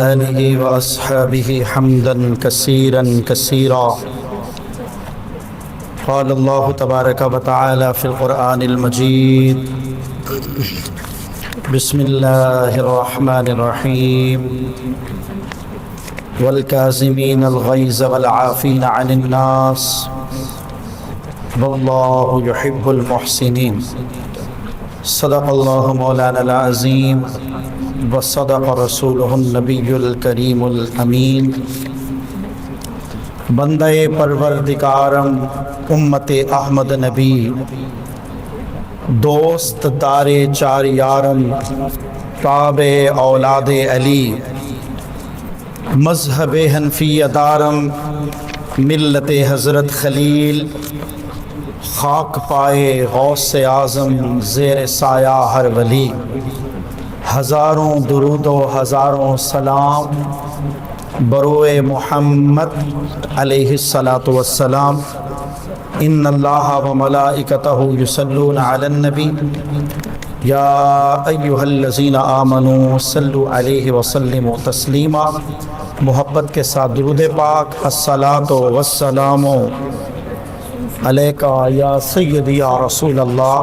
آله وأصحابه حمدا كثيرا كثيرا. قال الله تبارك وتعالى في القرآن المجيد: بسم الله الرحمن الرحيم. والكاظمين الغيظ والعافين عن الناس والله يحب المحسنين. صدق الله مولانا العظيم وصدق رسوله النبی الکریم الامین. بندہ پروردگارم امت احمد نبی، دوست دار چار یارم تابع اولاد علی، مذہب حنفی دارم ملت حضرت خلیل، خاک پائے غوث اعظم زیر سایہ ہر ولی. ہزاروں درود و ہزاروں سلام بروئے محمد علیہ الصلاۃ والسلام. ان اللہ و ملائکتہ یصلون علی النبی یا ایہا الذین آمنوا صلوا علیہ وسلموا تسلیما. محبت کے ساتھ درود پاک. الصلاۃ والسلام علیکہ یا سیدی یا رسول اللہ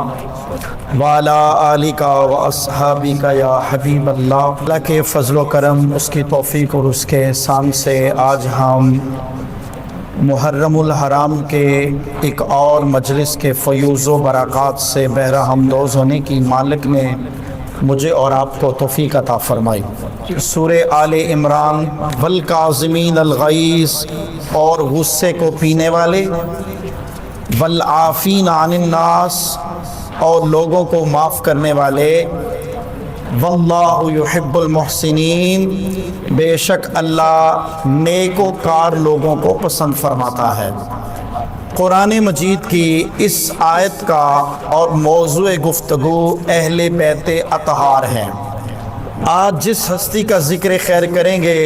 وعلی آلک و اصحابک یا حبیب اللہ. اللہ کے فضل و کرم، اس کی توفیق اور اس کے احسان سے آج ہم محرم الحرام کے ایک اور مجلس کے فیوز و برکات سے بہرہ ہمدوز ہونے کی مالک نے مجھے اور آپ کو توفیق عطا فرمائی. سورہ آل عمران: والکاظمین الغیظ، اور غصے کو پینے والے، والعافین عن الناس، اور لوگوں کو معاف کرنے والے، واللہ یحب المحسنین، بے شک اللہ نیک و کار لوگوں کو پسند فرماتا ہے. قرآن مجید کی اس آیت کا اور موضوع گفتگو اہل بیت اطہار ہے. آج جس ہستی کا ذکر خیر کریں گے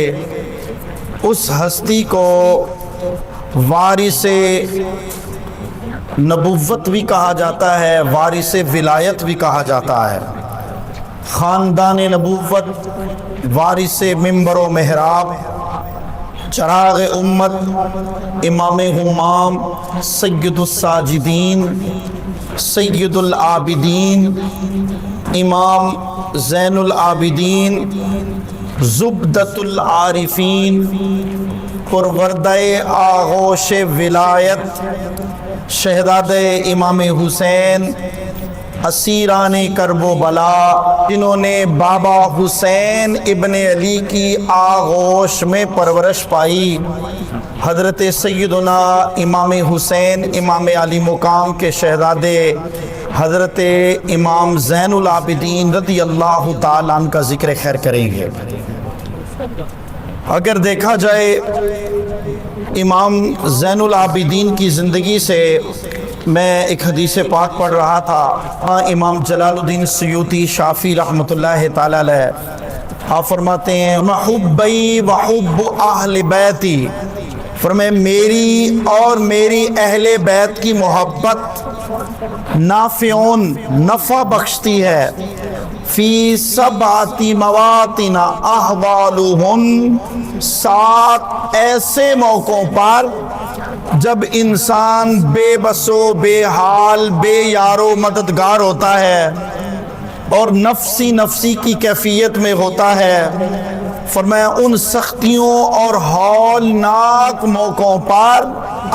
اس ہستی کو وارث نبوت بھی کہا جاتا ہے، وارث ولایت بھی کہا جاتا ہے. خاندان نبوت، وارث منبر و محراب، چراغ امت، امام حمام، سید الساجدین، سید العابدین، امام زین العابدین، زبدۃ العارفین، پروردہ آغوش ولایت، شہزادہ امام حسین، اسیران کرب و بلا، جنہوں نے بابا حسین ابن علی کی آغوش میں پرورش پائی. حضرت سیدنا امام حسین امام علی مقام کے شہزادے حضرت امام زین العابدین رضی اللہ تعالیٰ عنہ کا ذکر خیر کریں گے. اگر دیکھا جائے امام زین العابدین کی زندگی سے میں ایک حدیث پاک پڑھ رہا تھا. امام جلال الدین سیوطی شافعی رحمۃ اللہ تعالی علیہ آپ فرماتے ہیں: محبی وحب اہل بیتی، فرمائے میری اور میری اہل بیت کی محبت نافعون، نفع بخشتی ہے، فی سبعۃ مواطن احوالہم، 7 ایسے موقعوں پر جب انسان بے بس و بے حال، بے یار و مددگار ہوتا ہے اور نفسی کی کیفیت میں ہوتا ہے. فرمایا ان سختیوں اور ہولناک موقعوں پر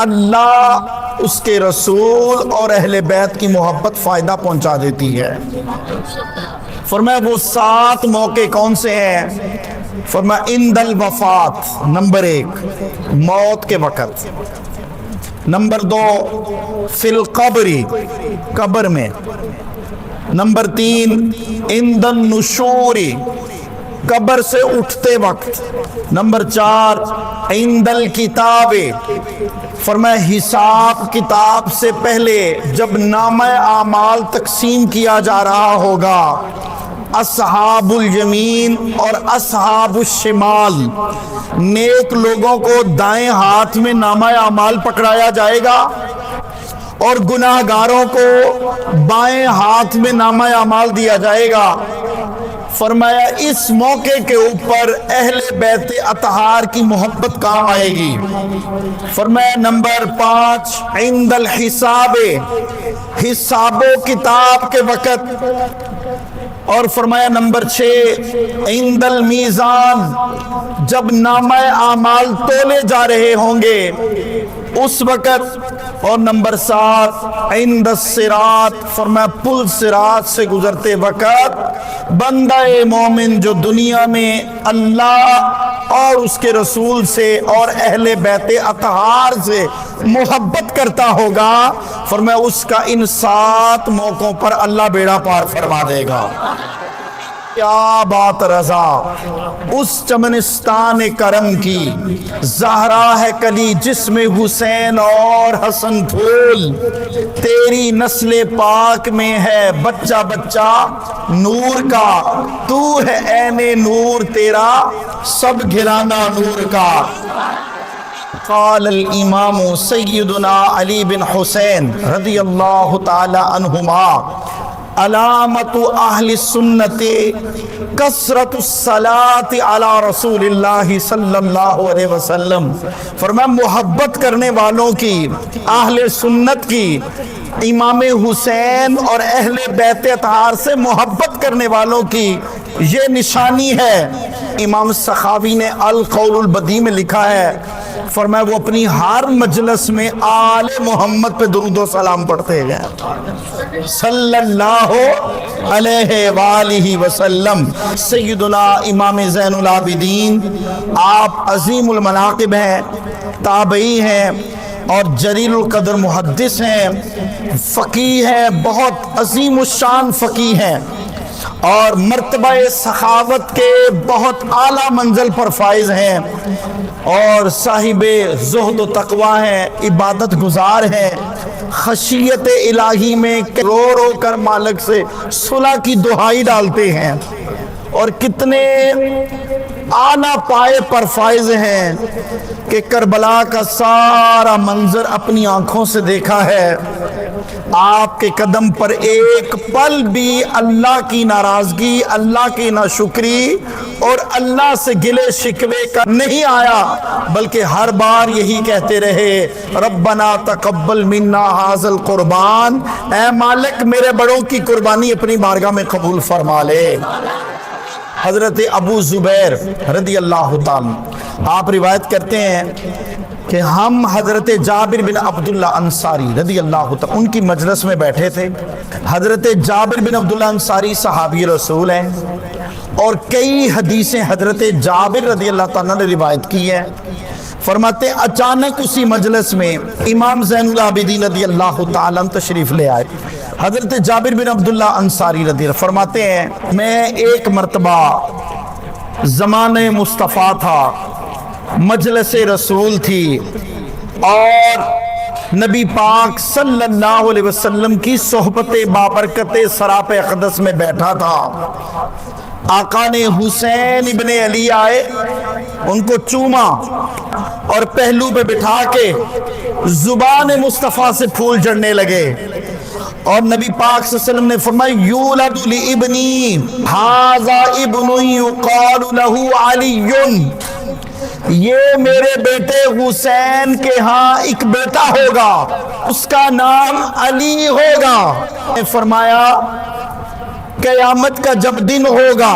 اللہ، اس کے رسول اور اہل بیت کی محبت فائدہ پہنچا دیتی ہے. فرمایا وہ 7 موقع کون سے ہیں؟ فرمایا عند الوفات، نمبر 1 موت کے وقت، نمبر 2 فی القبر، قبر میں، نمبر 3 عند النشور، قبر سے اٹھتے وقت، نمبر 4 عند الکتاب، فرمایا حساب کتاب سے پہلے جب نامہ اعمال تقسیم کیا جا رہا ہوگا، اصحاب الیمین اور اصحاب الشمال، نیک لوگوں کو دائیں ہاتھ میں نامہ اعمال پکڑایا جائے گا اور گناہ گاروں کو بائیں ہاتھ میں نامہ اعمال دیا جائے گا. فرمایا اس موقع کے اوپر اہل بیت اطہار کی محبت کام آئے گی۔ فرمایا نمبر 5 عند الحساب، حساب و کتاب کے وقت، اور فرمایا نمبر 6 عند المیزان، جب نامہ اعمال تولے جا رہے ہوں گے اس وقت، اور نمبر 7 عند الصراط، فرمایا پل صراط سے گزرتے وقت بندہ مومن جو دنیا میں اللہ اور اس کے رسول سے اور اہل بیت اطہار سے محبت کرتا ہوگا، فرمایا اس کا ان 7 موقعوں پر اللہ بیڑا پار فرما دے گا۔ کیا بات رضا اس چمنستان کرم کی، زہرا ہے کلی جس میں حسین اور حسن پھول، تیری نسل پاک میں ہے بچہ بچہ نور کا، تو ہے عین نور تیرا سب گھرانا نور کا۔ قال الامام سیدنا علی بن حسین رضی اللہ تعالی عنہما علامت اہل سنت کثرت الصلاۃ علی رسول اللہ صلی اللہ علیہ وسلم، فرمایا محبت کرنے والوں کی، اہل سنت کی، امام حسین اور اہل بیت اطہار سے محبت کرنے والوں کی یہ نشانی ہے۔ امام سخاوی نے القول البدیع میں لکھا ہے، فرمایا وہ اپنی ہر مجلس میں آل محمد پہ درود و سلام پڑھتے گئے صلی اللہ علیہ وآلہ وسلم۔ سیدنا امام زین العابدین، آپ عظیم المناقب ہیں، تابعی ہیں اور جلیل القدر محدث ہیں، فقیہ ہیں، بہت عظیم الشان فقیہ ہیں، اور مرتبہ سخاوت کے بہت اعلیٰ منزل پر فائز ہیں، اور صاحب زہد و تقوی ہیں، عبادت گزار ہیں، خشیت الہی میں رو رو کر مالک سے صلح کی دہائی ڈالتے ہیں، اور کتنے اعلیٰ پائے پر فائز ہیں کہ کربلا کا سارا منظر اپنی آنکھوں سے دیکھا ہے۔ آپ کے قدم پر ایک پل بھی اللہ کی ناراضگی، اللہ کی ناشکری اور اللہ سے گلے شکوے کا نہیں آیا، بلکہ ہر بار یہی کہتے رہے، ربنا تقبل منا ھذا القربان، اے مالک میرے بڑوں کی قربانی اپنی بارگاہ میں قبول فرما لے۔ حضرت ابو زبیر رضی اللہ تعالیٰ آپ روایت کرتے ہیں کہ ہم حضرت جابر بن عبداللہ انصاری رضی اللہ تعالیٰ ان کی مجلس میں بیٹھے تھے۔ حضرت جابر بن عبداللہ انصاری صحابی رسول ہیں، اور کئی حدیثیں حضرت جابر رضی اللہ تعالیٰ نے روایت کی ہیں۔ فرماتے ہیں اچانک اسی مجلس میں امام زین العابدین رضی اللہ تعالیٰ تشریف لے آئے۔ حضرت جابر بن عبداللہ انصاری رضی اللہ فرماتے ہیں میں ایک مرتبہ زمانہ مصطفیٰ تھا، مجلس رسول تھی، اور نبی پاک صلی اللہ علیہ وسلم کی صحبت بابرکت سراپ اقدس میں بیٹھا تھا۔ آقا نے حسین ابن علی آئے، ان کو چوما اور پہلو پہ بٹھا کے زبان مصطفیٰ سے پھول جھڑنے لگے، اور نبی پاک صلی اللہ علیہ وسلم نے فرمایا یولد لابنی ھذا ابن یقال له علی، یہ میرے بیٹے حسین کے ہاں ایک بیٹا ہوگا، اس کا نام علی ہوگا۔ نے فرمایا قیامت کا جب دن ہوگا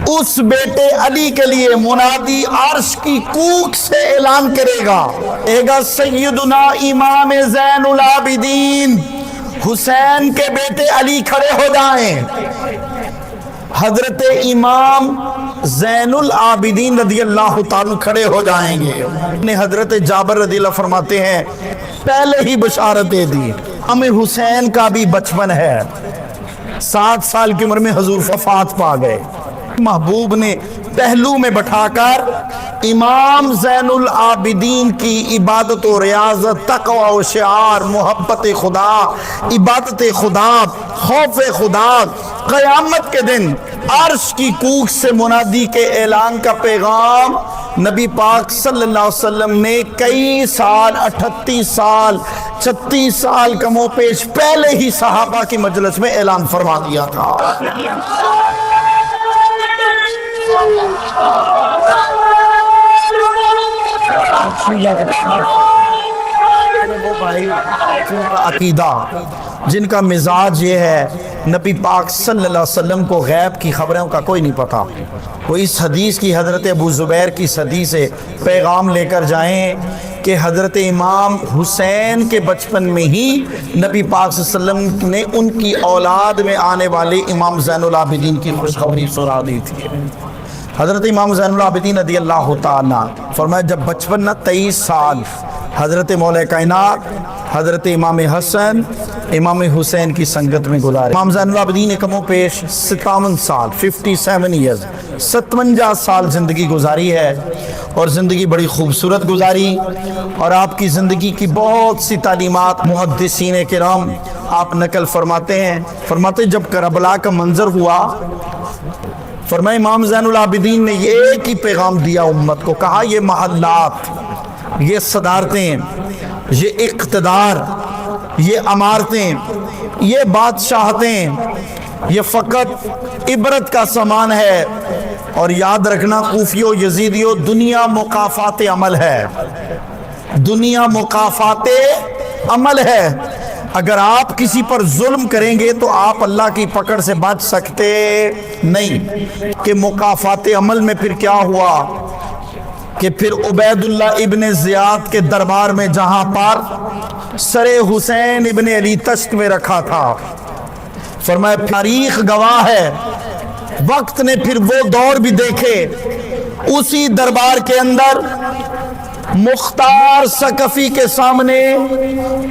اس بیٹے علی کے لیے منادی عرش کی کوک سے اعلان کرے گا، کہے گا سیدنا امام زین العابدین حسین کے بیٹے علی کھڑے ہو جائیں۔ حضرت امام زین العابدین رضی اللہ تعالیٰ کھڑے ہو جائیں گے۔ حضرت جابر رضی اللہ فرماتے ہیں پہلے ہی بشارتیں دی، ہمیں حسین کا بھی بچپن ہے، 7 سال کی عمر میں حضور وفات پا گئے۔ محبوب نے پہلو میں بٹھا کر امام زین العابدین کی عبادت و ریاضت، تقوی و شعار، محبت خدا، عبادت خدا، خوف خدا، قیامت کے دن عرش کی کوک سے منادی کے اعلان کا پیغام نبی پاک صلی اللہ علیہ وسلم نے کئی سال، 38 سال، 36 سال کم و پیش پہلے ہی صحابہ کی مجلس میں اعلان فرما دیا تھا۔ وہ بھائی جن کا عقیدہ، جن کا مزاج یہ ہے نبی پاک صلی اللہ علیہ وسلم کو غیب کی خبروں کا کوئی نہیں پتا، وہ اس حدیث کی حضرت ابو زبیر کی حدیث سے پیغام لے کر جائیں کہ حضرت امام حسین کے بچپن میں ہی نبی پاک صلی اللہ علیہ وسلم نے ان کی اولاد میں آنے والے امام زین العابدین کی خوشخبری سنا دی تھی۔ حضرت امام زین العابدین رضی اللہ تعالیٰ فرمایا جب بچپن نہ 23 سال حضرت مولا کائنات حضرت امام حسن امام حسین کی سنگت میں گزارے۔ امام زین العابدین نے کم و پیش 57 سال 57 ایئرز 57 سال زندگی گزاری ہے، اور زندگی بڑی خوبصورت گزاری، اور آپ کی زندگی کی بہت سی تعلیمات محدثین کرام آپ نقل فرماتے ہیں۔ فرماتے جب کربلا کا منظر ہوا، فرمایا امام زین العابدین نے یہ ایک ہی پیغام دیا امت کو، کہا یہ محلات، یہ صدارتیں، یہ اقتدار، یہ عمارتیں، یہ بادشاہتیں، یہ فقط عبرت کا سامان ہے، اور یاد رکھنا کوفیو یزیدیو دنیا مقافات عمل ہے، دنیا مقافات عمل ہے۔ اگر آپ کسی پر ظلم کریں گے تو آپ اللہ کی پکڑ سے بچ سکتے نہیں۔ کہ مقافات عمل میں پھر کیا ہوا کہ پھر عبید اللہ ابن زیاد کے دربار میں جہاں پر سر حسین ابن علی تشت میں رکھا تھا، فرمایا تاریخ گواہ ہے، وقت نے پھر وہ دور بھی دیکھے، اسی دربار کے اندر مختار ثقفی کے سامنے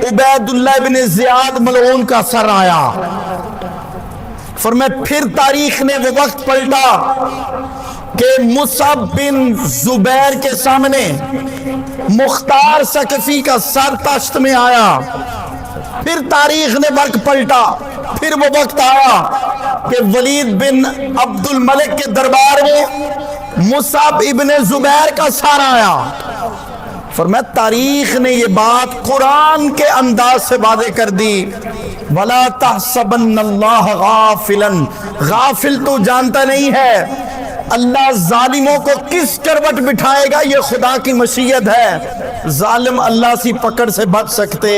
عبید اللہ ابن زیاد ملعون کا سر آیا۔ فرمایا پھر تاریخ نے وہ وقت پلٹا کہ مصعب بن زبیر کے سامنے مختار ثقفی کا سر تشت میں آیا۔ پھر تاریخ نے وقت پلٹا، پھر وہ وقت آیا کہ ولید بن عبد الملک کے دربار میں مصعب ابن زبیر کا سر آیا۔ فرمایا تاریخ نے یہ بات قرآن کے انداز سے واضح کر دی، وَلَا تَحْسَبَنَّ اللَّهَ غَافِلًا، غافل تو جانتا نہیں ہے اللہ ظالموں کو کس کروٹ بٹھائے گا، یہ خدا کی مشیت ہے، ظالم اللہ سی پکڑ سے بچ سکتے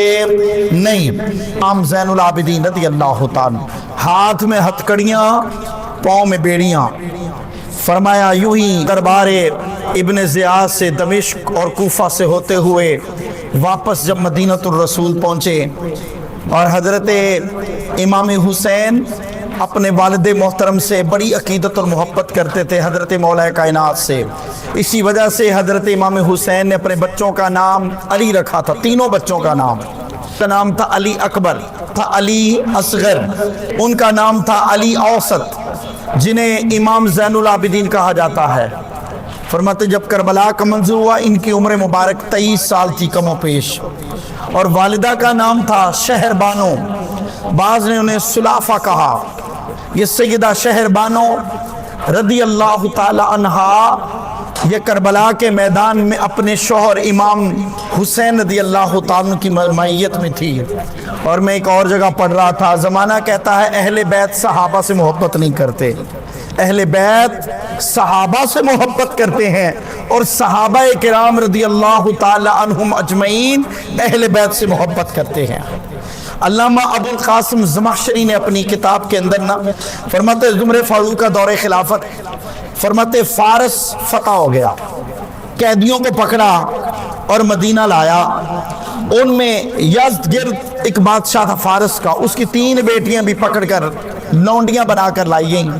نہیں۔ امام زین العابدین رضی اللہ تعالیٰ ہاتھ میں ہتھکڑیاں پاؤں میں بیڑیاں، فرمایا یوں ہی دربار ابن زیاد سے دمشق اور کوفہ سے ہوتے ہوئے واپس جب مدینہ الرسول پہنچے، اور حضرت امام حسین اپنے والد محترم سے بڑی عقیدت اور محبت کرتے تھے، حضرت مولا کائنات سے، اسی وجہ سے حضرت امام حسین نے اپنے بچوں کا نام علی رکھا تھا، تینوں بچوں کا نام تھا علی اکبر، تھا علی اصغر، ان کا نام تھا علی اوسط، جنہیں امام زین العابدین کہا جاتا ہے۔ فرماتے جب کربلا کا منظر ہوا، ان کی عمر مبارک 23 سال تھی کم و پیش، اور والدہ کا نام تھا شہر بانو، بعض نے انہیں سلافہ کہا۔ یہ سیدہ شہر بانو رضی اللہ تعالی عنہا یہ کربلا کے میدان میں اپنے شوہر امام حسین رضی اللہ تعالیٰ کی معیت میں تھی۔ اور میں ایک اور جگہ پڑھ رہا تھا، زمانہ کہتا ہے اہل بیت صحابہ سے محبت نہیں کرتے، اہل بیت صحابہ سے محبت کرتے ہیں، اور صحابہ کرام رضی اللہ تعالی عنہم اجمعین اہل بیت سے محبت کرتے ہیں۔ علامہ ابو القاسم زمخشری نے اپنی کتاب کے اندر فرماتے عمر فاروق کا دور خلافت، فرماتے فارس فتح ہو گیا، قیدیوں کو پکڑا اور مدینہ لایا۔ ان میں یزدگرد ایک بادشاہ تھا فارس کا، اس کی 3 بیٹیاں بھی پکڑ کر لونڈیاں بنا کر لائی گئیں۔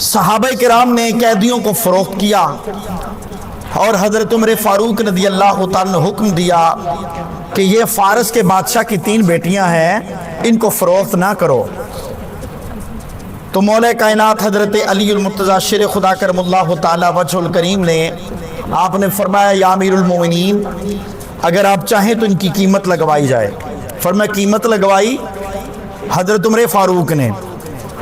صحابہ کرام نے قیدیوں کو فروخت کیا، اور حضرت عمر فاروق رضی اللہ تعالیٰ نے حکم دیا کہ یہ فارس کے بادشاہ کی 3 بیٹیاں ہیں، ان کو فروخت نہ کرو۔ تو مولا کائنات حضرت علی المرتضیٰ شیر خدا کرم اللہ تعالی وجہ الکریم نے آپ نے فرمایا یا امیر المومنین اگر آپ چاہیں تو ان کی قیمت لگوائی جائے۔ فرمایا قیمت لگوائی حضرت عمر فاروق نے۔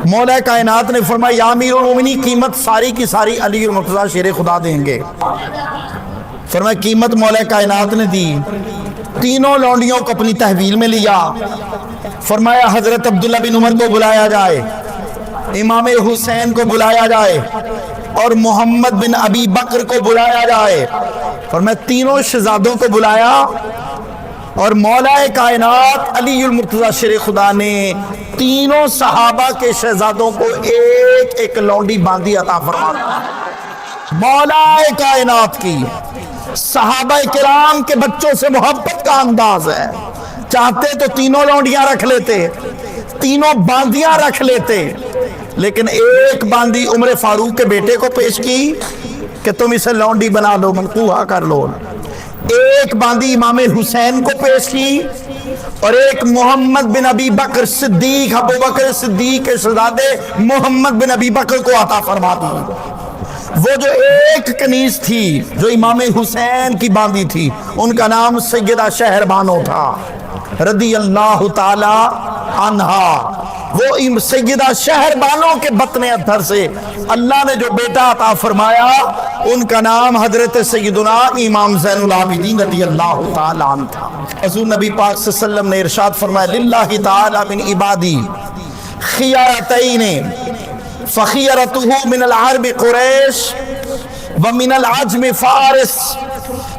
مولا کائنات نے فرمایا یا امیر المومنین قیمت ساری کی ساری علی المرتضیٰ شیر خدا دیں گے۔ فرمایا قیمت مولا کائنات نے دی، تینوں لونڈیوں کو اپنی تحویل میں لیا۔ فرمایا حضرت عبداللہ بن عمر کو بلایا جائے، امام حسین کو بلایا جائے، اور محمد بن ابی بکر کو بلایا جائے۔ فرمایا تینوں شہزادوں کو بلایا اور مولا کائنات علی المرتضی شیر خدا نے تینوں صحابہ کے شہزادوں کو ایک ایک لونڈی باندھی عطا فرمایا۔ مولا کائنات کی صحابہ کرام کے بچوں سے محبت کا انداز ہے، چاہتے تو تینوں لونڈیاں رکھ لیتے، تینوں باندیاں رکھ لیتے، لیکن ایک باندی عمر فاروق کے بیٹے کو پیش کی کہ تم اسے لونڈی بنا لو، منقوہہ کر لو۔ ایک باندی امام حسین کو پیش کی اور ایک محمد بن ابی بکر صدیق، ابو بکر صدیق کے شہزادے محمد بن ابی بکر کو عطا فرما دی۔ وہ جو ایک کنیز تھی جو امام حسین کی باندی تھی، ان کا نام سیدہ شہر بانو تھا رضی اللہ تعالی عنہا۔ وہ سیدہ شہر بانو کے بطن اطہر سے اللہ نے جو بیٹا عطا فرمایا، ان کا نام حضرت سیدنا امام زین العابدین رضی اللہ تعالی عنہ تھا۔ حضور نبی پاک صلی اللہ علیہ وسلم نے ارشاد فرمایا للہ تعالی من عبادی خیارتین فخیرتہ من العرب قریش ومن العجم فارس۔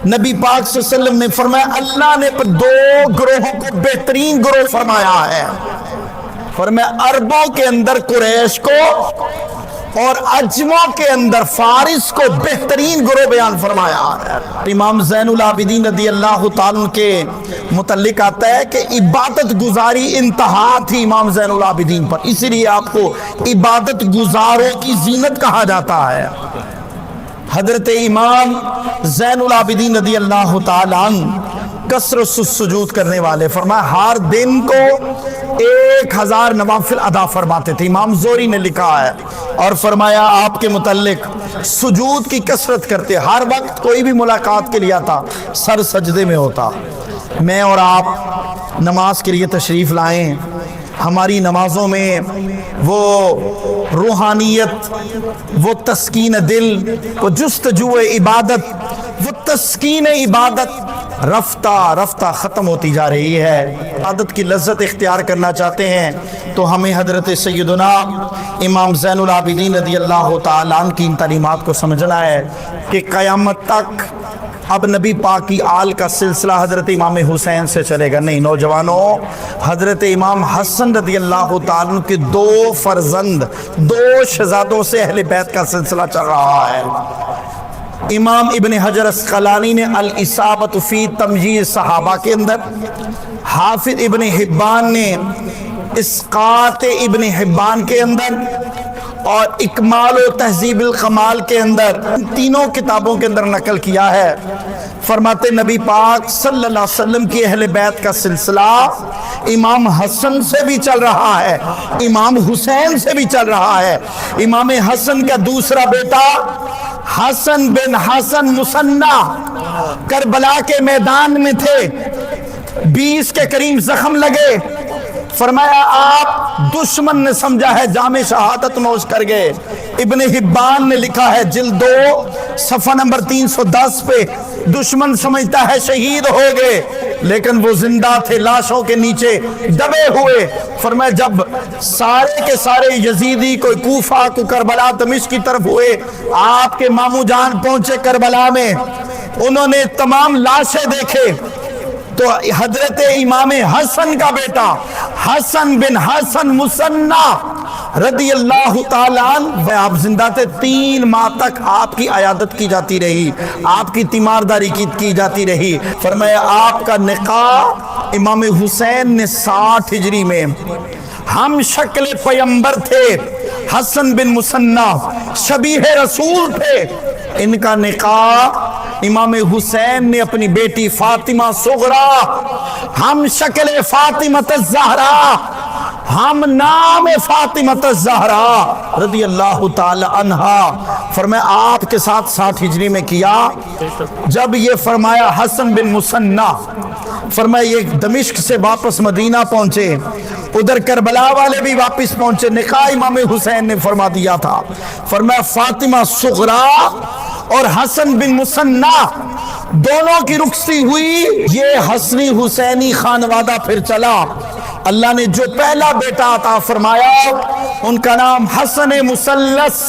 نبی پاک صلی اللہ علیہ وسلم نے فرمایا اللہ نے دو گروہوں کو بہترین گروہ فرمایا ہے، فرمایا عربوں کے اندر قریش کو اور عجموں کے اندر فارس کو بہترین گروہ بیان فرمایا ہے۔ امام زین العابدین رضی اللہ تعالیٰ کے متعلق آتا ہے کہ عبادت گزاری انتہا تھی امام زین العابدین پر، اسی لیے آپ کو عبادت گزاروں کی زینت کہا جاتا ہے۔ حضرت امام زین العابدین رضی اللہ تعالیٰ کثرت سجود کرنے والے، فرمایا ہر دن کو 1000 نوافل ادا فرماتے تھے، امام زوری نے لکھا ہے، اور فرمایا آپ کے متعلق سجود کی کثرت کرتے، ہر وقت کوئی بھی ملاقات کے لیے آتا سر سجدے میں ہوتا۔ میں اور آپ نماز کے لیے تشریف لائیں، ہماری نمازوں میں وہ روحانیت، وہ تسکین دل، وہ جستجو عبادت، وہ تسکین عبادت رفتہ رفتہ ختم ہوتی جا رہی ہے۔ عبادت کی لذت اختیار کرنا چاہتے ہیں تو ہمیں حضرت سیدنا امام زین العابدین رضی اللہ تعالیٰ عنہ کی ان تعلیمات کو سمجھنا ہے کہ قیامت تک اب نبی پاک کی آل کا سلسلہ حضرت امام حسین سے چلے گا نہیں۔ نوجوانوں، حضرت امام حسن رضی اللہ تعالیٰ عنہ کے 2 فرزند، 2 شہزادوں سے اہل بیت کا سلسلہ چل رہا ہے۔ امام ابن حجر اسقلانی نے الاصابۃ فی تمجید صحابہ کے اندر، حافظ ابن حبان نے اسقاط ابن حبان کے اندر، اور اکمال و تہذیب الکمال کے اندر، ان تینوں کتابوں کے اندر نقل کیا ہے۔ فرماتے نبی پاک صلی اللہ علیہ وسلم کی اہل بیت کا سلسلہ امام حسن سے بھی چل رہا ہے، امام حسین سے بھی چل رہا ہے۔ امام حسن کا دوسرا بیٹا حسن بن حسن مثنی کربلا کے میدان میں تھے، 20 کے قریب زخم لگے، فرمایا آپ دشمن نے سمجھا ہے جام شہادت نوش کر گئے۔ ابن حبان نے لکھا ہے جلد 2 صفحہ نمبر 310 پہ، دشمن سمجھتا ہے شہید ہو گئے، لیکن وہ زندہ تھے، لاشوں کے نیچے دبے ہوئے۔ فرمایا جب سارے کے سارے یزیدی، کوئی کوفہ، کوئی کربلا، دمشق کی طرف ہوئے، آپ کے ماموں جان پہنچے کربلا میں، انہوں نے تمام لاشیں دیکھے تو حضرت امام حسن کا بیٹا حسن بن حسن مثنی رضی اللہ تعالیٰ عنہ آپ زندہ تھے۔ 3 ماہ تک آپ کی عیادت کی جاتی رہی، آپ کی تیمارداری کی جاتی رہی۔ فرمایا آپ کا نکاح امام حسین نے 60 ہجری میں، ہم شکل پیمبر تھے، حسن بن مثنی شبیہ رسول تھے، ان کا نکاح امام حسین نے اپنی بیٹی فاطمہ صغرا، ہم شکل فاطمہ الزہرا، ہم نام فاطمہ الزہرا رضی اللہ تعالی عنہا، فرمایا آپ کے ساتھ 60 ہجری میں کیا۔ جب یہ فرمایا حسن بن مثنی، فرمایا یہ دمشق سے واپس مدینہ پہنچے، ادھر کربلا والے بھی واپس پہنچے، نکاح امام حسین نے فرما دیا تھا۔ فرمایا فاطمہ صغرا اور حسن بن مثنی دونوں کی رخصتی ہوئی، یہ حسنی حسینی خانوادہ پھر چلا۔ اللہ نے جو پہلا بیٹا عطا فرمایا ان کا نام حسن مثلث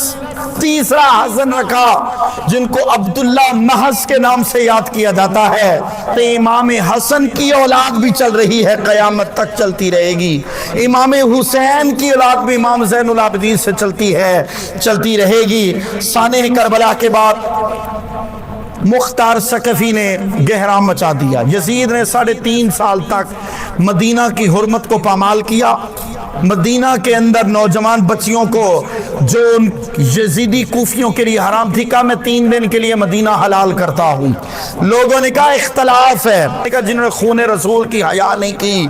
تیسرا حسن رکھا جن کو عبداللہ محض کے نام سے یاد کیا جاتا ہے. تو امام حسن کی اولاد بھی چل رہی ہے، قیامت تک چلتی رہے گی. امام حسین کی اولاد بھی امام زین العابدین سے چلتی ہے، چلتی رہے گی. سانحہ کربلا کے بعد مختار ثقفی نے گہرا مچا دیا. یزید نے 3.5 سال تک مدینہ کی حرمت کو پامال کیا. مدینہ کے اندر نوجوان بچیوں کو جو یزیدی کوفیوں کے لیے حرام تھی، کہا میں 3 دن کے لیے مدینہ حلال کرتا ہوں. لوگوں نے کہا اختلاف ہے. جنہوں نے خون رسول کی حیا نہیں کی،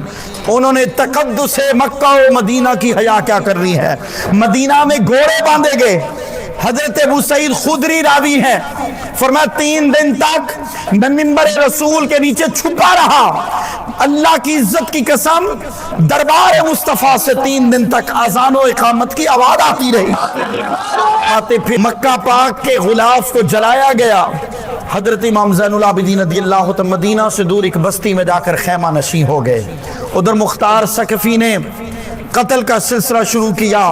انہوں نے تقدس مکہ و مدینہ کی حیا کیا کر رہی ہے. مدینہ میں گھوڑے باندھے گئے. حضرت ابو سعید خدری راوی ہیں، فرمایا 3 دن تک میں منبر رسول کے نیچے چھپا رہا. اللہ کی عزت کی قسم، دربار مصطفیٰ سے 3 دن تک اذان و اقامت کی آواز آتی رہی. پھر مکہ پاک کے غلاف کو جلایا گیا. حضرت امام زین العابدین رضی اللہ تعالی مدینہ سے دور ایک بستی میں جا کر خیمہ نشین ہو گئے. ادھر مختار ثقفی نے قتل کا سلسلہ شروع کیا.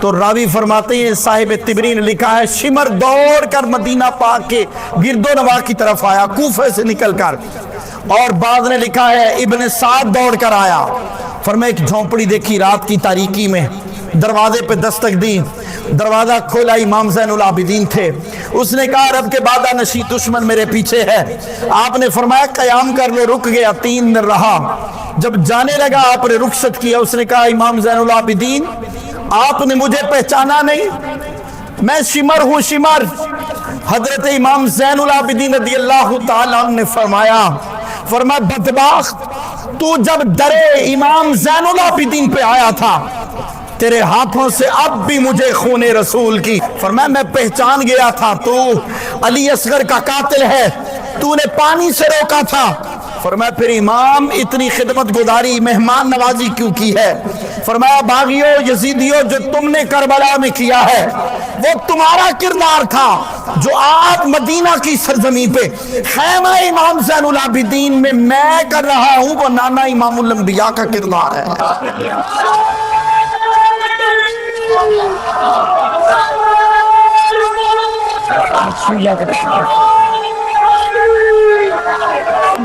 تو راوی فرماتے ہیں، صاحب تبری نے لکھا ہے، شمر دوڑ کر مدینہ پاک کے گرد و نواح کی طرف آیا، کوفہ سے نکل کر. اور بعض نے لکھا ہے ابن سعد دوڑ کر آیا. فرمایا ایک جھونپڑی دیکھی رات کی تاریکی میں، دروازے پہ دستک دی. دروازہ کھولا، امام زین العابدین تھے. اس نے کہا رب کے بادہ نشی دشمن میرے پیچھے ہے. آپ نے فرمایا قیام کر لو. رک گیا، 3 دن رہا. جب جانے لگا آپ نے رخصت کیا. اس نے کہا امام زین العابدین آپ نے مجھے پہچانا نہیں، میں شمر ہوں، شمر. حضرت امام زین العابدین رضی اللہ تعالیٰ عنہ نے فرمایا بدبخت، تو جب درے امام زین العابدین پہ آیا تھا تیرے ہاتھوں سے اب بھی مجھے خون رسول کی. فرمایا میں پہچان گیا تھا تو علی اصغر کا قاتل ہے، تو نے پانی سے روکا تھا. فرمایا پھر امام اتنی خدمت گزاری مہمان نوازی کیوں کی ہے؟ فرمایا باغیوں یزیدیوں، جو تم نے کربلا میں کیا ہے وہ تمہارا کردار تھا جو آج مدینہ کی سرزمین پہ خیمہ امام زین العابدین میں کر رہا ہوں، وہ نانا امام الانبیاء کا کردار ہے.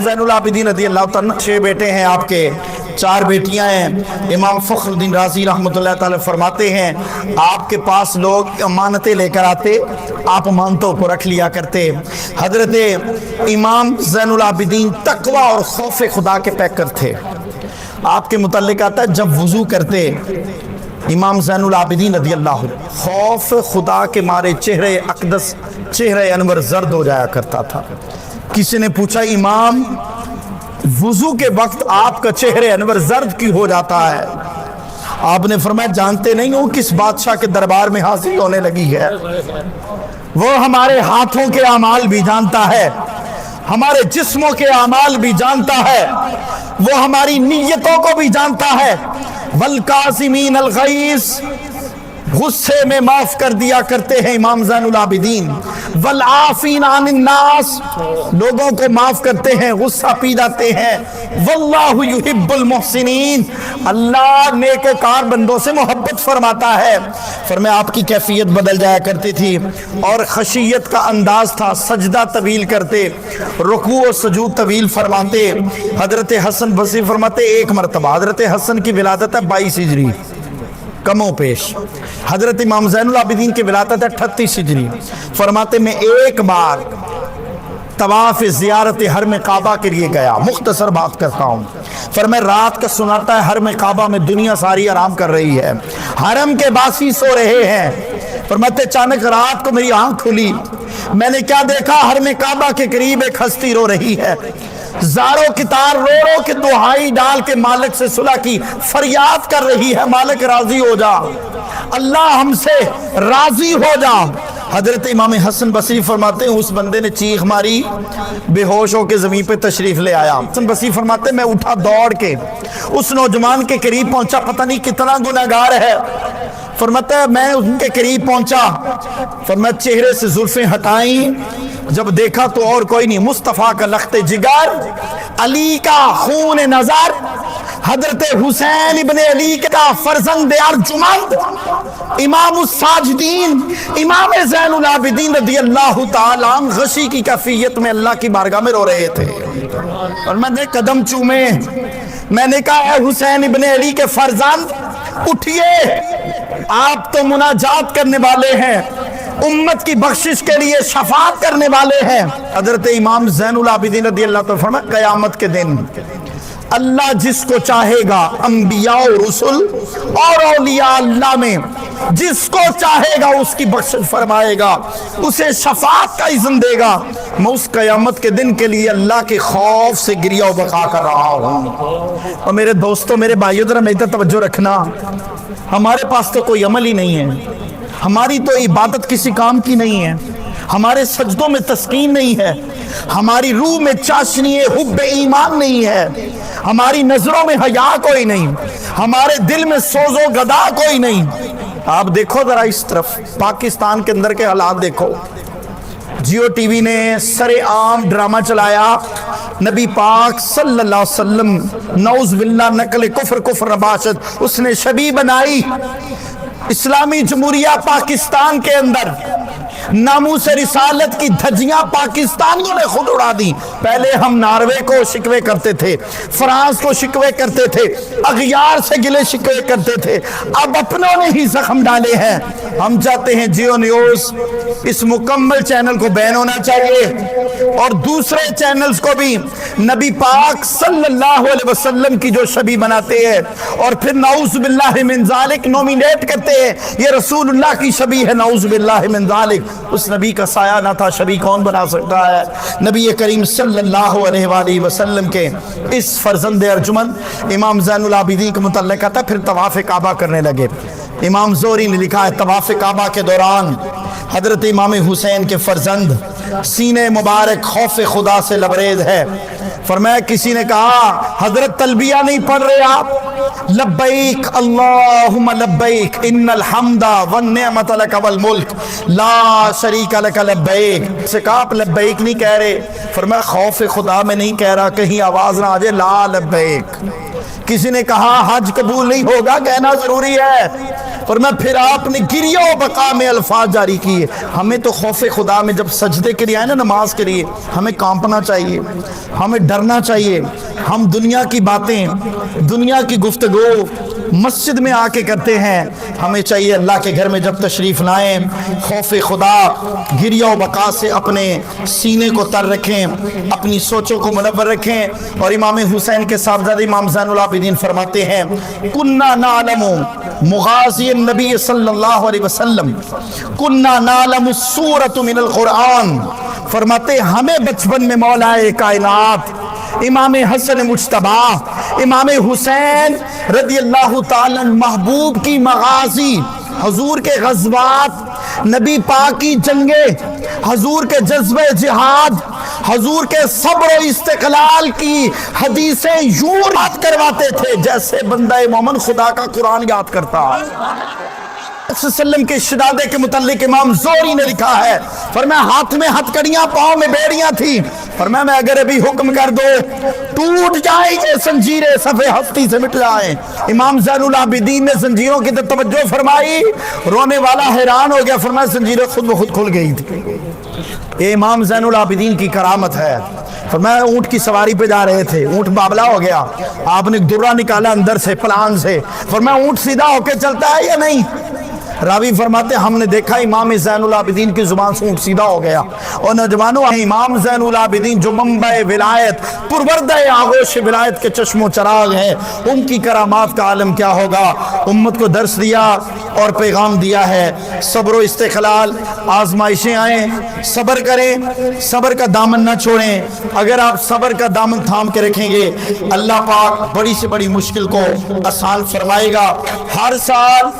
زین العابدین رضی اللہ تعالیٰ 6 بیٹے ہیں آپ کے، 4 بیٹیاں ہیں. امام فخر الدین رازی رحمۃ اللہ تعالی فرماتے ہیں آپ کے پاس لوگ امانتیں لے کر آتے، آپ امانتوں کو رکھ لیا کرتے. حضرت امام زین العابدین تقوی اور خوف خدا کے پیکر تھے. آپ کے متعلق آتا ہے جب وضو کرتے امام زین العابدین رضی اللہ عنہ خوف خدا کے مارے چہرے اقدس، چہرے انور زرد ہو جایا کرتا تھا. کسی نے پوچھا امام وضو کے وقت آپ کا چہرے انور زرد کی ہو جاتا ہے؟ آپ نے فرمایا جانتے نہیں ہو کس بادشاہ کے دربار میں حاضر ہونے لگی ہے. وہ ہمارے ہاتھوں کے اعمال بھی جانتا ہے، ہمارے جسموں کے اعمال بھی جانتا ہے، وہ ہماری نیتوں کو بھی جانتا ہے. والکاظمین الغیظ، غصے میں معاف کر دیا کرتے ہیں امام زین العابدین. والعافین عن الناس، لوگوں کو معاف کرتے ہیں، غصہ پی جاتے ہیں. واللہ یحب المحسنین، اللہ نیک کار بندوں سے محبت فرماتا ہے. فرمایا آپ کی کیفیت بدل جایا کرتی تھی اور خشیت کا انداز تھا. سجدہ طویل کرتے، رکوع و سجود طویل فرماتے. حضرت حسن بصری فرماتے ایک مرتبہ حضرت حسن کی ولادت ہے 22 ہجری کموں پیش، حضرت امام زین العابدین کی ولادت ہے 38 ہجری. فرماتے میں ایک بار طواف زیارت حرم کعبہ کے لیے گیا، مختصر بات کرتا ہوں. فرمایا رات کا سناتا ہے حرم کعبہ میں دنیا ساری آرام کر رہی ہے، حرم کے باسی سو رہے ہیں. فرماتے اچانک رات کو میری آنکھ کھلی، میں نے کیا دیکھا؟ حرم کعبہ کے قریب ایک ہستی رو رہی ہے، زاروں کی تار رو رو کے دہائی ڈال کے مالک سے صلح کی فریاد کر رہی ہے، مالک راضی ہو جا، اللہ ہم سے راضی ہو جا. حضرت امام حسن بصری فرماتے ہیں اس بندے نے چیخ ماری، بے ہوش ہو کے زمین پہ تشریف لے آیا. حسن بصری فرماتے ہیں میں اٹھا دوڑ کے اس نوجوان کے قریب پہنچا، پتہ نہیں کتنا گنہگار ہے. فرماتا ہے میں ان کے قریب پہنچا، فرمایا چہرے سے زلفیں ہٹائیں، جب دیکھا تو اور کوئی نہیں، مصطفیٰ کا لخت جگر، علی کا خون نظر، حضرت حسین ابن علی کا فرزند ارجمند، امام الساجدین، امام زین العابدین رضی اللہ تعالیٰ عنہ غشی کی کیفیت میں اللہ کی بارگاہ میں رو رہے تھے، اور میں نے قدم چومے، میں نے کہا اے حسین ابن علی کے فرزند اٹھئے، آپ تو مناجات کرنے والے ہیں، امت کی بخشش کے لیے شفاعت کرنے والے ہیں۔ حضرت امام زین العابدین رضی اللہ تعالیٰ فرمایا قیامت کے دن اللہ جس کو چاہے گا، انبیاء و رسل اور اولیاء اللہ میں جس کو چاہے گا اس کی بخشش فرمائے گا، اسے شفاعت کا اذن دے گا۔ میں اس قیامت کے دن کے لیے اللہ کے خوف سے گریہ و بقا کر رہا ہوں۔ اور میرے دوستوں، میرے بھائیوں، ذرا میری طرف توجہ رکھنا، ہمارے پاس تو کوئی عمل ہی نہیں ہے، ہماری تو عبادت کسی کام کی نہیں ہے، ہمارے سجدوں میں تسکین نہیں ہے، ہماری روح میں چاشنی حب ایمان نہیں ہے، ہماری نظروں میں حیا کوئی نہیں، ہمارے دل میں سوز و گدا کوئی نہیں۔ آپ دیکھو ذرا اس طرف، پاکستان کے اندر کے حالات دیکھو۔ جیو ٹی وی نے سر عام ڈرامہ چلایا، نبی پاک صلی اللہ علیہ وسلم نعوذ باللہ نقل کفر نباشت، اس نے شبیہ بنائی۔ اسلامی جمہوریہ پاکستان کے اندر ناموس رسالت کی دھجیاں پاکستانیوں نے خود اڑا دی۔ پہلے ہم ناروے کو شکوے کرتے تھے، فرانس کو شکوے کرتے تھے، اغیار سے گلے شکوے کرتے تھے، اب اپنوں نے ہی زخم ڈالے ہیں۔ ہم چاہتے ہیں جیو نیوز اس مکمل چینل کو بین ہونا چاہیے، اور دوسرے چینلز کو بھی نبی پاک صلی اللہ علیہ وسلم کی جو شبیہ بناتے ہیں اور پھر نعوذ باللہ من ذالک نومینیٹ کرتے ہیں یہ رسول اللہ کی شبیہ ہے، نعوذ باللہ من ذالک، اس نبی کا سایہ نہ تھا، شبیہ کون بنا سکتا ہے؟ نبی کریم صلی اللہ علیہ وآلہ وسلم کے اس فرزند ارجمند امام زین العابدین کے متعلق آتا، پھر طواف کعبہ کرنے لگے۔ امام زہری نے لکھا ہے طواف کعبہ کے دوران حضرت امام حسین کے فرزند سینے مبارک خوف خدا سے لبریز ہے۔ فرمایا کسی نے کہا حضرت تلبیہ نہیں پڑھ رہے آپ؟ لبیک اللہم لبیک ان الحمد والنعمت لک والملک لا شریک لک لبیک۔ سے کہا آپ لبیک نہیں کہہ رہے؟ فرمایا خوف خدا میں نہیں کہہ رہا، کہیں آواز نہ آ جائے لا لبیک۔ کسی نے کہا حج قبول نہیں ہوگا، کہنا ضروری ہے۔ فرمایا پھر آپ نے گریہ و بقا میں الفاظ جاری کیے۔ ہمیں تو خوف خدا میں جب سجدے کے لیے آئے نا، نماز کے لیے، ہمیں کانپنا چاہیے، ہمیں ڈرنا چاہیے۔ ہم دنیا کی باتیں، دنیا کی گفتگو مسجد میں آ کے کرتے ہیں، ہمیں چاہیے اللہ کے گھر میں جب تشریف لائیں خوف خدا گریہ و بقا سے اپنے سینے کو تر رکھیں، اپنی سوچوں کو منور رکھیں۔ اور امام حسین کے صاحبزادہ امام زین العابدین فرماتے ہیں کننا نعلم مغازی النبی صلی اللہ علیہ وسلم کننا نعلم السورۃ من القرآن۔ فرماتے ہمیں بچپن میں مولا کائنات امام حسن مجتبی امام حسین رضی اللہ تعالیٰ محبوب کی مغازی، حضور کے غزوات، نبی پاک کی جنگیں، حضور کے جذبہ جہاد، حضور کے صبر و استقلال کی حدیثیں یوں یاد کرواتے تھے جیسے بندہ مومن خدا کا قرآن یاد کرتا ہے۔ صلی اللہ علیہ وسلم کے شہادے کے متعلق امام زہری نے لکھا ہے، فرمایا ہاتھ میں ہتھ کڑیاں، پاؤں میں بیڑیاں تھیں، فرمایا میں اگر ابھی حکم کر دو ٹوٹ جائیں یہ زنجیریں، صفحے ہستی سے مٹ جائیں۔ امام زین العابدین نے زنجیروں کی طرف توجہ فرمائی، رونے والا حیران ہو گیا، فرمایا زنجیریں خود بخود کھل گئی تھی۔ یہ امام زین العابدین کی کرامت ہے۔ فرمایا اونٹ کی سواری پہ جا رہے تھے، اونٹ بابلا ہو گیا، آپ نے درہ نکالا اندر سے پلان سے، فرمایا اونٹ سیدھا ہو کے چلتا ہے یا نہیں؟ راوی فرماتے ہم نے دیکھا امام زین العابدین کی زبان سے اونٹ سیدھا ہو گیا۔ اور نوجوانوں، امام زین العابدین جو منبع ولایت، پروردہ آغوش ولایت کے چشم و چراغ ہیں، ان کی کرامات کا عالم کیا ہوگا۔ امت کو درس دیا اور پیغام دیا ہے، صبر و استقلال، آزمائشیں آئیں صبر کریں، صبر کا دامن نہ چھوڑیں۔ اگر آپ صبر کا دامن تھام کے رکھیں گے، اللہ پاک بڑی سے بڑی مشکل کو آسان فرمائے گا۔ ہر سال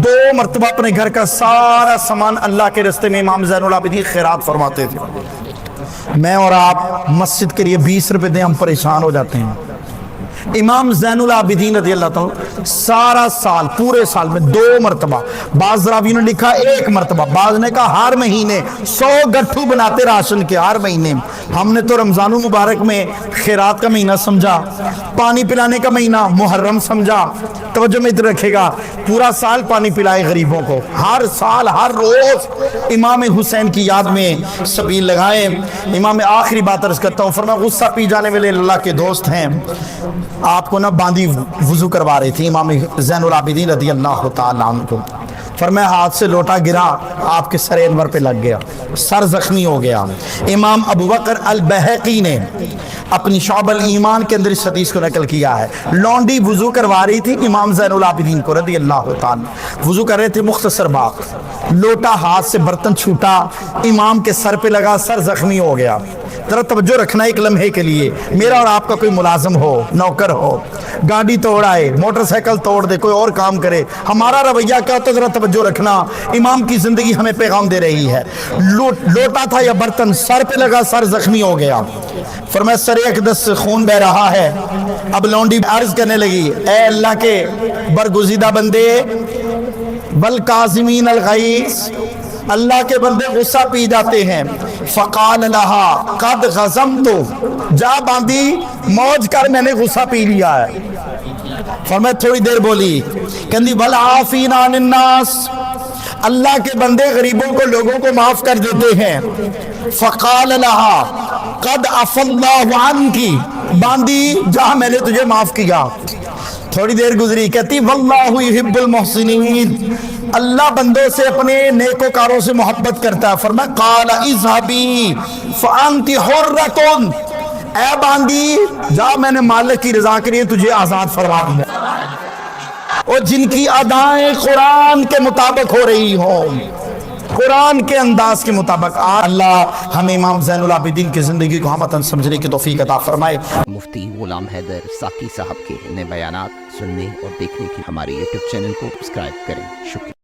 2 مرتبہ اپنے گھر کا سارا سامان اللہ کے راستے میں امام زین العابدین خیرات فرماتے تھے۔ میں اور آپ مسجد کے لیے 20 روپے دیں، ہم پریشان ہو جاتے ہیں۔ امام زین العابدین رضی اللہ تعالیٰ سارا سال پورے سال میں 2 مرتبہ، بعض راویوں نے لکھا 1 مرتبہ، بعض نے کہا ہر مہینے 100 گٹھو بناتے راشن کے ہر مہینے۔ ہم نے تو رمضان المبارک میں خیرات کا مہینہ سمجھا، پانی پلانے کا مہینہ محرم سمجھا۔ توجہ میں ادھر رکھے گا، پورا سال پانی پلائے غریبوں کو، ہر سال ہر روز امام حسین کی یاد میں سبیل لگائے۔ امام آخری بات عرض کرتا ہوں، فرمایا غصہ پی جانے والے اللہ کے دوست ہیں۔ آپ کو نہ باندھی وضو کروا رہی تھی امام زین العابدین رضی اللہ تعالیٰ عنہ کو، فرمایا ہاتھ سے لوٹا گرا، آپ کے سر انور پہ لگ گیا، سر زخمی ہو گیا۔ امام ابو بکر البہقی نے اپنی شعب الایمان کے اندر اس حدیث کو نقل کیا ہے۔ لونڈی وضو کروا رہی تھی امام زین العابدین کو رضی اللہ تعالیٰ، وضو کر رہے تھے مختصر بات، لوٹا ہاتھ سے برتن چھوٹا، امام کے سر پہ لگا، سر زخمی ہو گیا۔ ذرا توجہ رکھنا ایک لمحے کے لیے، میرا اور آپ کا کوئی ملازم ہو، نوکر ہو، گاڑی توڑ آئے، موٹر سائیکل توڑ دے، کوئی اور کام کرے، ہمارا رویہ کیا ہوتا ہے؟ ذرا توجہ رکھنا، امام کی زندگی ہمیں پیغام دے رہی ہے۔ لوٹا تھا یا برتن، سر پہ لگا، سر زخمی ہو گیا، فرمایا سر اقدس سے خون بہ رہا ہے۔ اب لونڈی عرض کرنے لگی، اے اللہ کے برگزیدہ بندے، والکاظمین الغیظ، اللہ کے بندے غصہ پی جاتے ہیں۔ فقال لها قد غزمت، جا باندھی موج کر، میں نے غصہ پی لیا ہے۔ فرمایا تھوڑی دیر بولی، کہندی والعافین عن الناس، اللہ کے بندے غریبوں کو، لوگوں کو معاف کر دیتے ہیں۔ فقال لها قد عفا اللہ عنک، باندھی جا میں نے تجھے معاف کیا۔ تھوڑی دیر گزری، کہتی واللہ یحب المحسنین، اللہ بندوں سے اپنے نیکوکاروں سے محبت کرتا ہے۔ فرمایا قال اذهبی فانت حرۃ، اے باندھی جا، میں نے مالک کی رضا کے لیے تجھے آزاد فرما دیا۔ اور جن کی ادائیں قرآن کے مطابق ہو رہی ہوں، قرآن کے انداز کے مطابق، اللہ ہمیں امام زین العابدین کی زندگی کو ہمتاً سمجھنے کی توفیق عطا فرمائے۔ مفتی غلام حیدر ساقی صاحب کے نئے بیانات سننے اور دیکھنے کی ہمارے یوٹیوب چینل کو سبسکرائب کریں۔ شکریہ۔